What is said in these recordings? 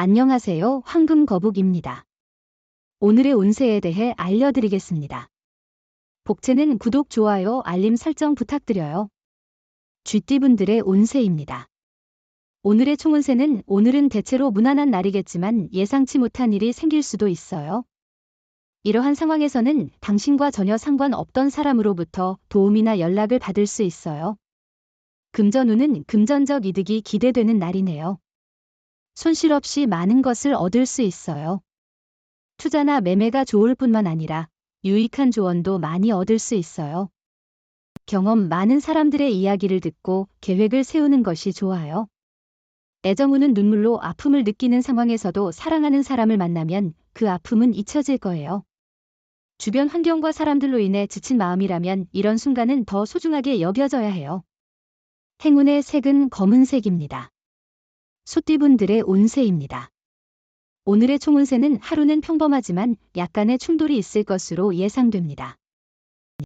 안녕하세요. 황금거북입니다. 오늘의 운세에 대해 알려드리겠습니다. 복채는 구독, 좋아요, 알림 설정 부탁드려요. 쥐띠분들의 운세입니다. 오늘의 총운세는 오늘은 대체로 무난한 날이겠지만 예상치 못한 일이 생길 수도 있어요. 이러한 상황에서는 당신과 전혀 상관없던 사람으로부터 도움이나 연락을 받을 수 있어요. 금전운은 금전적 이득이 기대되는 날이네요. 손실 없이 많은 것을 얻을 수 있어요. 투자나 매매가 좋을 뿐만 아니라 유익한 조언도 많이 얻을 수 있어요. 경험 많은 사람들의 이야기를 듣고 계획을 세우는 것이 좋아요. 애정운은 눈물로 아픔을 느끼는 상황에서도 사랑하는 사람을 만나면 그 아픔은 잊혀질 거예요. 주변 환경과 사람들로 인해 지친 마음이라면 이런 순간은 더 소중하게 여겨져야 해요. 행운의 색은 검은색입니다. 소띠분들의 운세입니다. 오늘의 총운세는 하루는 평범하지만 약간의 충돌이 있을 것으로 예상됩니다.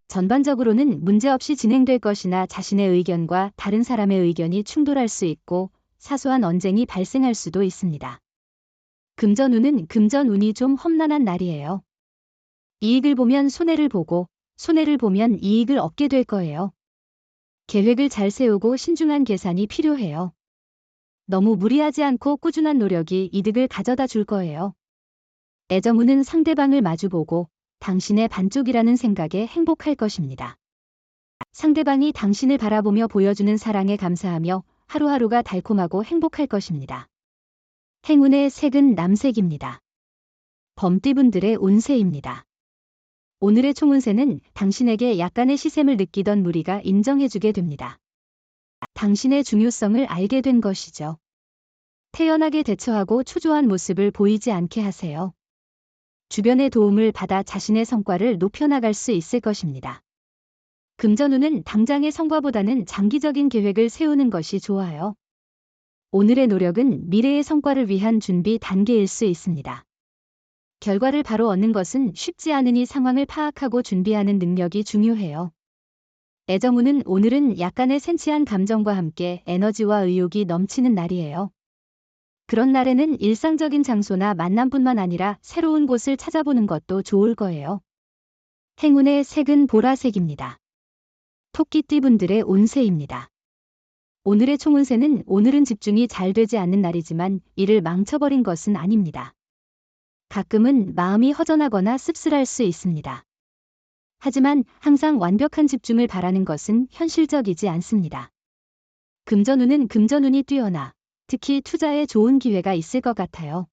전반적으로는 문제없이 진행될 것이나 자신의 의견과 다른 사람의 의견이 충돌할 수 있고 사소한 언쟁이 발생할 수도 있습니다. 금전운은 금전운이 좀 험난한 날이에요. 이익을 보면 손해를 보고 손해를 보면 이익을 얻게 될 거예요. 계획을 잘 세우고 신중한 계산이 필요해요. 너무 무리하지 않고 꾸준한 노력이 이득을 가져다 줄 거예요. 애정운은 상대방을 마주보고 당신의 반쪽이라는 생각에 행복할 것입니다. 상대방이 당신을 바라보며 보여주는 사랑에 감사하며 하루하루가 달콤하고 행복할 것입니다. 행운의 색은 남색입니다. 범띠분들의 운세입니다. 오늘의 총운세는 당신에게 약간의 시샘을 느끼던 무리가 인정해주게 됩니다. 당신의 중요성을 알게 된 것이죠. 태연하게 대처하고 초조한 모습을 보이지 않게 하세요. 주변의 도움을 받아 자신의 성과를 높여나갈 수 있을 것입니다. 금전운은 당장의 성과보다는 장기적인 계획을 세우는 것이 좋아요. 오늘의 노력은 미래의 성과를 위한 준비 단계일 수 있습니다. 결과를 바로 얻는 것은 쉽지 않으니 상황을 파악하고 준비하는 능력이 중요해요. 애정운은 오늘은 약간의 센치한 감정과 함께 에너지와 의욕이 넘치는 날이에요. 그런 날에는 일상적인 장소나 만남뿐만 아니라 새로운 곳을 찾아보는 것도 좋을 거예요. 행운의 색은 보라색입니다. 토끼띠분들의 운세입니다. 오늘의 총운세는 오늘은 집중이 잘 되지 않는 날이지만 일을 망쳐버린 것은 아닙니다. 가끔은 마음이 허전하거나 씁쓸할 수 있습니다. 하지만 항상 완벽한 집중을 바라는 것은 현실적이지 않습니다. 금전운은 금전운이 뛰어나 특히 투자에 좋은 기회가 있을 것 같아요.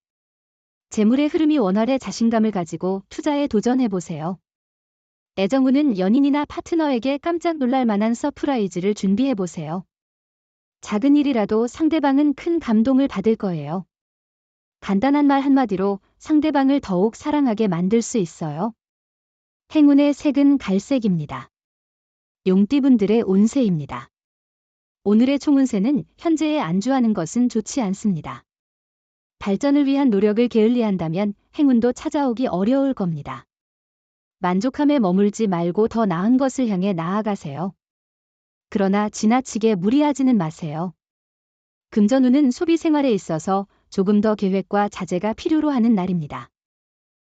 재물의 흐름이 원활해 자신감을 가지고 투자에 도전해보세요. 애정운은 연인이나 파트너에게 깜짝 놀랄 만한 서프라이즈를 준비해보세요. 작은 일이라도 상대방은 큰 감동을 받을 거예요. 간단한 말 한마디로 상대방을 더욱 사랑하게 만들 수 있어요. 행운의 색은 갈색입니다. 용띠분들의 운세입니다. 오늘의 총운세는 현재에 안주하는 것은 좋지 않습니다. 발전을 위한 노력을 게을리한다면 행운도 찾아오기 어려울 겁니다. 만족함에 머물지 말고 더 나은 것을 향해 나아가세요. 그러나 지나치게 무리하지는 마세요. 금전운은 소비 생활에 있어서 조금 더 계획과 자제가 필요로 하는 날입니다.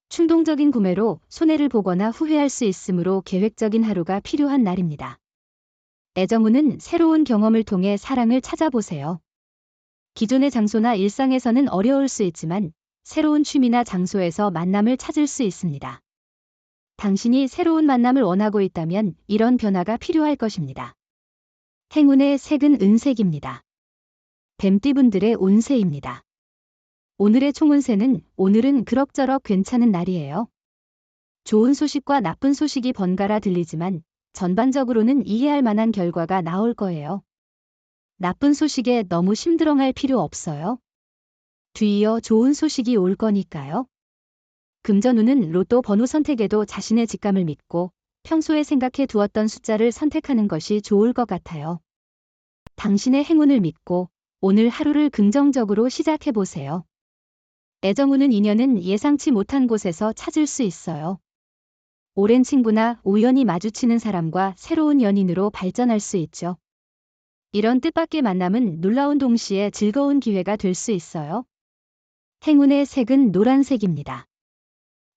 충동적인 구매로 손해를 보거나 후회할 수 있으므로 계획적인 하루가 필요한 날입니다. 애정운은 새로운 경험을 통해 사랑을 찾아보세요. 기존의 장소나 일상에서는 어려울 수 있지만 새로운 취미나 장소에서 만남을 찾을 수 있습니다. 당신이 새로운 만남을 원하고 있다면 이런 변화가 필요할 것입니다. 행운의 색은 은색입니다. 뱀띠분들의 운세입니다. 오늘의 총운세는 오늘은 그럭저럭 괜찮은 날이에요. 좋은 소식과 나쁜 소식이 번갈아 들리지만 전반적으로는 이해할 만한 결과가 나올 거예요. 나쁜 소식에 너무 심드렁할 필요 없어요. 뒤이어 좋은 소식이 올 거니까요. 금전운은 로또 번호 선택에도 자신의 직감을 믿고 평소에 생각해 두었던 숫자를 선택하는 것이 좋을 것 같아요. 당신의 행운을 믿고 오늘 하루를 긍정적으로 시작해 보세요. 애정운은 인연은 예상치 못한 곳에서 찾을 수 있어요. 오랜 친구나 우연히 마주치는 사람과 새로운 연인으로 발전할 수 있죠. 이런 뜻밖의 만남은 놀라운 동시에 즐거운 기회가 될 수 있어요. 행운의 색은 노란색입니다.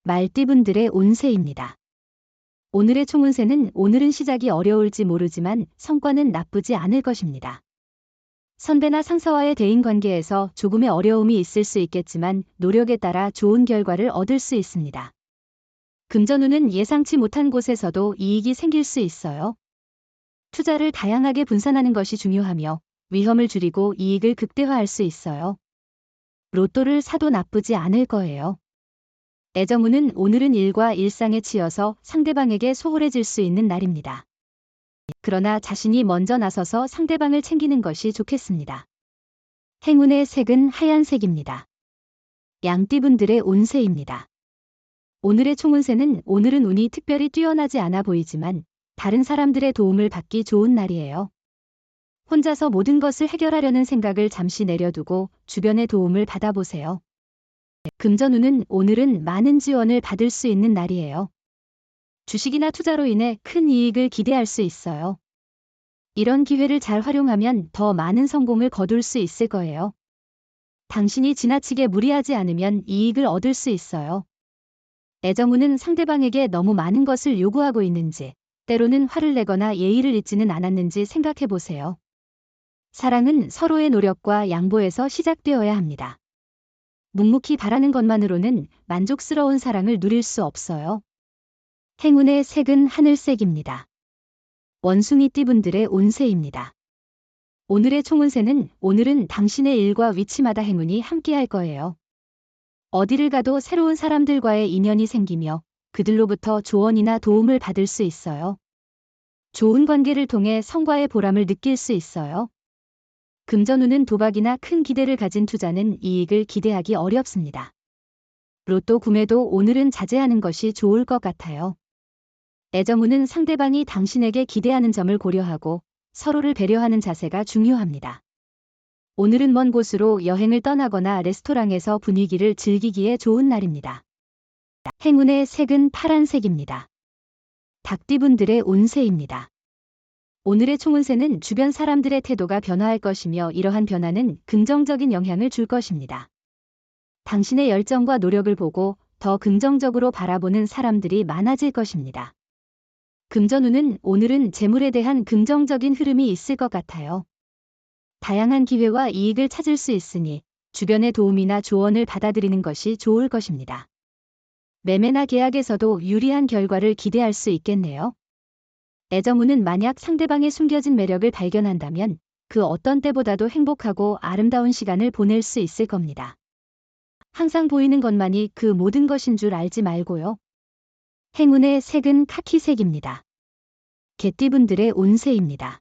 말띠분들의 운세입니다. 오늘의 총운세는 오늘은 시작이 어려울지 모르지만 성과는 나쁘지 않을 것입니다. 선배나 상사와의 대인관계에서 조금의 어려움이 있을 수 있겠지만 노력에 따라 좋은 결과를 얻을 수 있습니다. 금전운은 예상치 못한 곳에서도 이익이 생길 수 있어요. 투자를 다양하게 분산하는 것이 중요하며 위험을 줄이고 이익을 극대화할 수 있어요. 로또를 사도 나쁘지 않을 거예요. 애정운은 오늘은 일과 일상에 치여서 상대방에게 소홀해질 수 있는 날입니다. 그러나 자신이 먼저 나서서 상대방을 챙기는 것이 좋겠습니다. 행운의 색은 하얀색입니다. 양띠분들의 운세입니다. 오늘의 총운세는 오늘은 운이 특별히 뛰어나지 않아 보이지만 다른 사람들의 도움을 받기 좋은 날이에요. 혼자서 모든 것을 해결하려는 생각을 잠시 내려두고 주변의 도움을 받아보세요. 금전운은 오늘은 많은 지원을 받을 수 있는 날이에요. 주식이나 투자로 인해 큰 이익을 기대할 수 있어요. 이런 기회를 잘 활용하면 더 많은 성공을 거둘 수 있을 거예요. 당신이 지나치게 무리하지 않으면 이익을 얻을 수 있어요. 애정운은 상대방에게 너무 많은 것을 요구하고 있는지, 때로는 화를 내거나 예의를 잊지는 않았는지 생각해 보세요. 사랑은 서로의 노력과 양보에서 시작되어야 합니다. 묵묵히 바라는 것만으로는 만족스러운 사랑을 누릴 수 없어요. 행운의 색은 하늘색입니다. 원숭이띠분들의 운세입니다. 오늘의 총운세는 오늘은 당신의 일과 위치마다 행운이 함께할 거예요. 어디를 가도 새로운 사람들과의 인연이 생기며 그들로부터 조언이나 도움을 받을 수 있어요. 좋은 관계를 통해 성과의 보람을 느낄 수 있어요. 금전운은 도박이나 큰 기대를 가진 투자는 이익을 기대하기 어렵습니다. 로또 구매도 오늘은 자제하는 것이 좋을 것 같아요. 애정운은 상대방이 당신에게 기대하는 점을 고려하고 서로를 배려하는 자세가 중요합니다. 오늘은 먼 곳으로 여행을 떠나거나 레스토랑에서 분위기를 즐기기에 좋은 날입니다. 행운의 색은 파란색입니다. 닭띠분들의 운세입니다. 오늘의 총운세는 주변 사람들의 태도가 변화할 것이며 이러한 변화는 긍정적인 영향을 줄 것입니다. 당신의 열정과 노력을 보고 더 긍정적으로 바라보는 사람들이 많아질 것입니다. 금전운은 오늘은 재물에 대한 긍정적인 흐름이 있을 것 같아요. 다양한 기회와 이익을 찾을 수 있으니 주변의 도움이나 조언을 받아들이는 것이 좋을 것입니다. 매매나 계약에서도 유리한 결과를 기대할 수 있겠네요. 애정운은 만약 상대방의 숨겨진 매력을 발견한다면 그 어떤 때보다도 행복하고 아름다운 시간을 보낼 수 있을 겁니다. 항상 보이는 것만이 그 모든 것인 줄 알지 말고요. 행운의 색은 카키색입니다. 개띠분들의 운세입니다.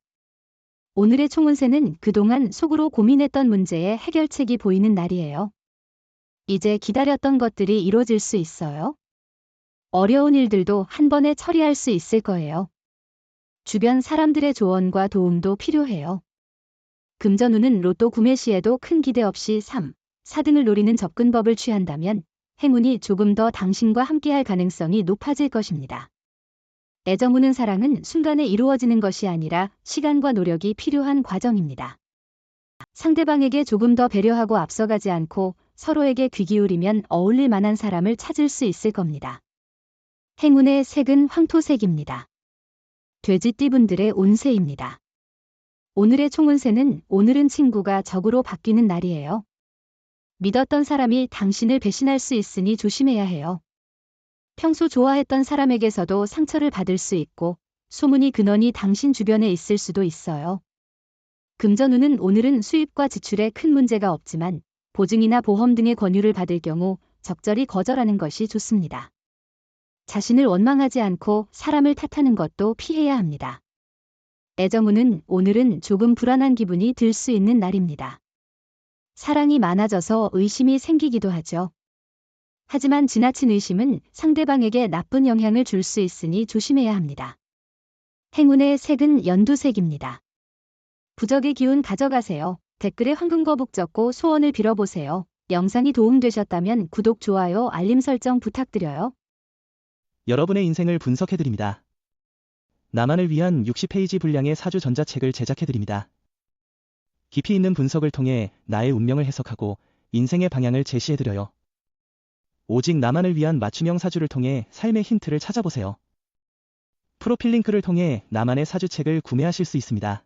오늘의 총운세는 그동안 속으로 고민했던 문제의 해결책이 보이는 날이에요. 이제 기다렸던 것들이 이루어질 수 있어요. 어려운 일들도 한 번에 처리할 수 있을 거예요. 주변 사람들의 조언과 도움도 필요해요. 금전운은 로또 구매 시에도 큰 기대 없이 3, 4등을 노리는 접근법을 취한다면 행운이 조금 더 당신과 함께할 가능성이 높아질 것입니다. 애정운은 사랑은 순간에 이루어지는 것이 아니라 시간과 노력이 필요한 과정입니다. 상대방에게 조금 더 배려하고 앞서가지 않고 서로에게 귀 기울이면 어울릴 만한 사람을 찾을 수 있을 겁니다. 행운의 색은 황토색입니다. 돼지띠분들의 운세입니다. 오늘의 총운세는 오늘은 친구가 적으로 바뀌는 날이에요. 믿었던 사람이 당신을 배신할 수 있으니 조심해야 해요. 평소 좋아했던 사람에게서도 상처를 받을 수 있고 소문이 근원이 당신 주변에 있을 수도 있어요. 금전운은 오늘은 수입과 지출에 큰 문제가 없지만 보증이나 보험 등의 권유를 받을 경우 적절히 거절하는 것이 좋습니다. 자신을 원망하지 않고 사람을 탓하는 것도 피해야 합니다. 애정운은 오늘은 조금 불안한 기분이 들 수 있는 날입니다. 사랑이 많아져서 의심이 생기기도 하죠. 하지만 지나친 의심은 상대방에게 나쁜 영향을 줄 수 있으니 조심해야 합니다. 행운의 색은 연두색입니다. 부적의 기운 가져가세요. 댓글에 황금거북 적고 소원을 빌어보세요. 영상이 도움되셨다면 구독, 좋아요, 알림 설정 부탁드려요. 여러분의 인생을 분석해드립니다. 나만을 위한 60페이지 분량의 사주 전자책을 제작해드립니다. 깊이 있는 분석을 통해 나의 운명을 해석하고 인생의 방향을 제시해드려요. 오직 나만을 위한 맞춤형 사주를 통해 삶의 힌트를 찾아보세요. 프로필 링크를 통해 나만의 사주책을 구매하실 수 있습니다.